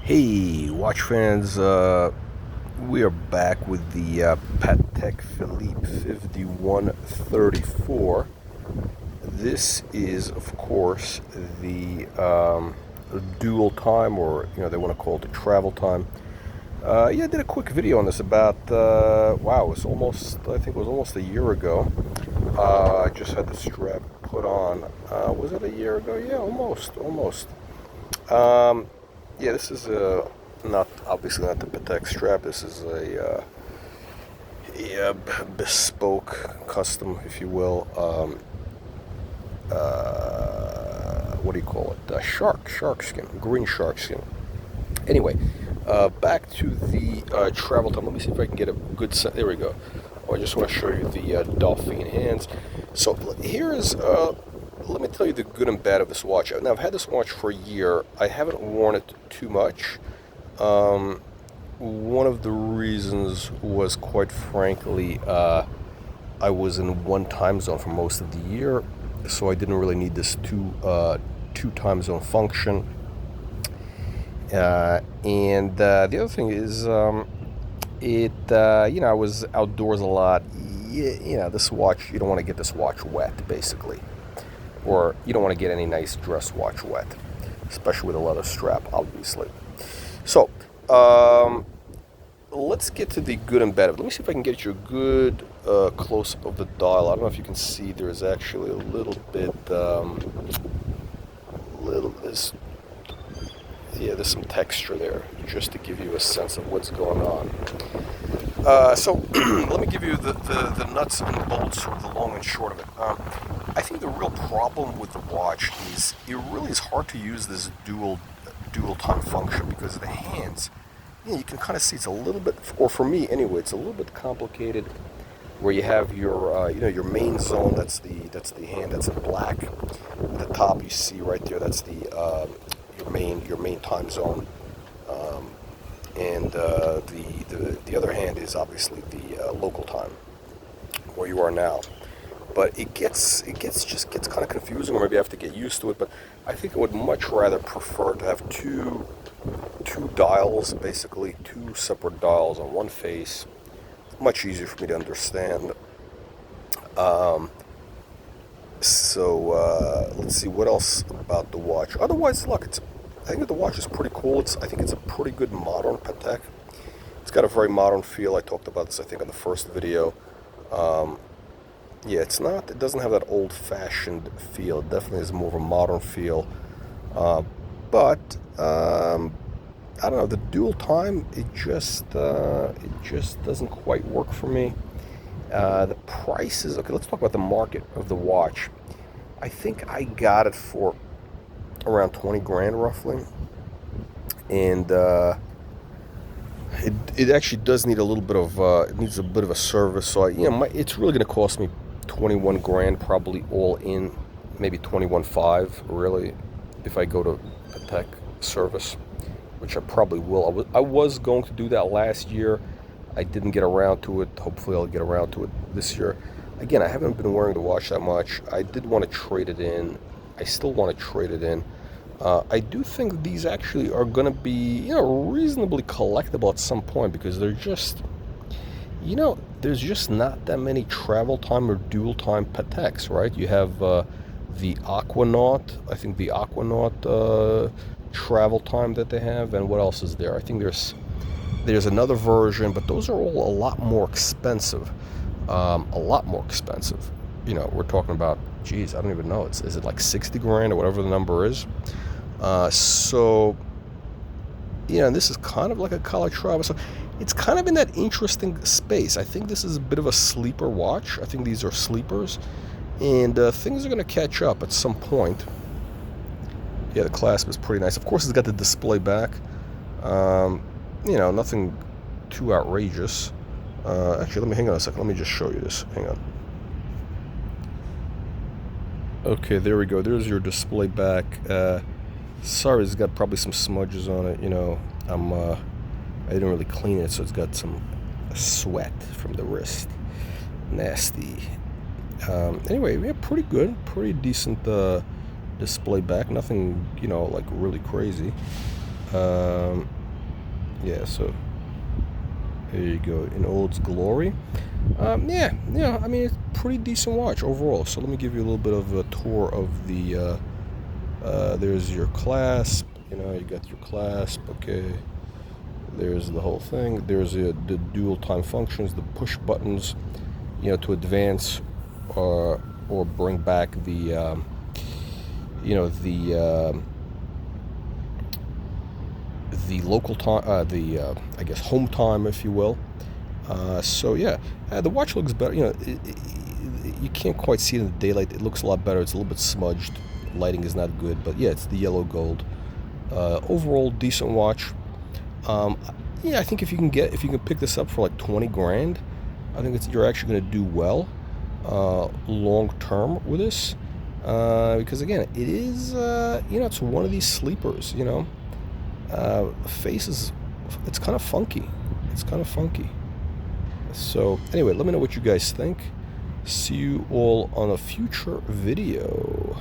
Hey, watch fans, we are back with the Patek Philippe 5134. This is, of course, the dual time, or they want to call it the travel time. Yeah, I did a quick video on this about, wow, it was almost, I think it was almost a year ago. I just had the strap put on. Was it a year ago? Yeah, almost. Um, yeah, this is not obviously not the Patek strap. This is a bespoke, custom, if you will. What do you call it? Shark skin, green shark skin. Anyway, back to the travel time. Let me see if I can get a good set. There we go. Oh, I just want to show you the dolphin hands. So here is. Let me tell you the good and bad of this watch. Now, I've had this watch for a year. I haven't worn it too much. One of the reasons was, quite frankly, I was in one time zone for most of the year, so I didn't really need this two time zone function. And the other thing is, I was outdoors a lot. This watch, you don't want to get this watch wet, basically, or you don't want to get any nice dress watch wet, especially with a leather strap, obviously. So, let's get to the good and bad. Let me see if I can get you a good close-up of the dial. I don't know if you can see. There's actually a little bit, there's, yeah, there's some texture there, just to give you a sense of what's going on. So let me give you the nuts and bolts, or the long and short of it. I think the real problem with the watch is it really is hard to use this dual time function, because the hands, you can kind of see it's a little bit, or for me anyway, it's a little bit complicated. Where you have your your main zone, that's the hand that's in black. At the top you see right there, that's the your main time zone. And the other hand is obviously the local time, where you are now. But it gets kind of confusing, or maybe I have to get used to it. But I think I would much rather prefer to have two dials, basically two separate dials on one face. Much easier for me to understand. So let's see what else about the watch. Otherwise, look, I think the watch is pretty cool. I think it's a pretty good modern Patek. It's got a very modern feel. I talked about this, I think, in the first video. Yeah, it doesn't have that old-fashioned feel. It definitely has more of a modern feel. But I don't know, the dual time, it just doesn't quite work for me. The prices, okay, let's talk about the market of the watch. I think I got it for around 20 grand roughly. And it actually does need a little bit of it needs a bit of a service. So it's really going to cost me 21 grand, probably all in, maybe 21.5 really, if I go to Patek service, which I probably will. I was going to do that last year. I didn't get around to it. Hopefully I'll get around to it this year. Again, I haven't been wearing the watch that much. I did want to trade it in. I still want to trade it in. I do think these actually are going to be, reasonably collectible at some point, because they're just, there's just not that many travel time or dual time Pateks, right? You have the Aquanaut. I think the Aquanaut travel time that they have, and what else is there? I think there's another version, but those are all a lot more expensive. A lot more expensive. We're talking about, geez, I don't even know. Is it like 60 grand or whatever the number is? So, and this is kind of like a college travel. So it's kind of in that interesting space. I think this is a bit of a sleeper watch. I think these are sleepers, and things are going to catch up at some point. Yeah, the clasp is pretty nice. Of course, it's got the display back. Nothing too outrageous. Actually, hang on a second. Let me just show you this. Hang on. Okay, there we go. There's your display back. Sorry, it's got probably some smudges on it. I didn't really clean it, so it's got some sweat from the wrist. Nasty. Anyway, yeah, pretty good. Pretty decent display back. Nothing, like really crazy. Yeah, so there you go, in all its glory. Yeah, I mean, it's a pretty decent watch overall. So let me give you a little bit of a tour of the, there's your clasp, you know, you got your clasp, okay. There's the whole thing. There's the dual time functions, the push buttons, you know, to advance or bring back the, you know, the local time, I guess home time, if you will. So yeah, the watch looks better. You know, you can't quite see it in the daylight. It looks a lot better. It's a little bit smudged. Lighting is not good, but yeah, it's the yellow gold. Overall, decent watch. Um, yeah, I think if you can pick this up for like 20 grand, I think you're actually going to do well long term with this. Because again, it is you know, it's one of these sleepers. You know, face is, it's kind of funky. It's kind of funky. So anyway, let me know what you guys think. See you all on a future video.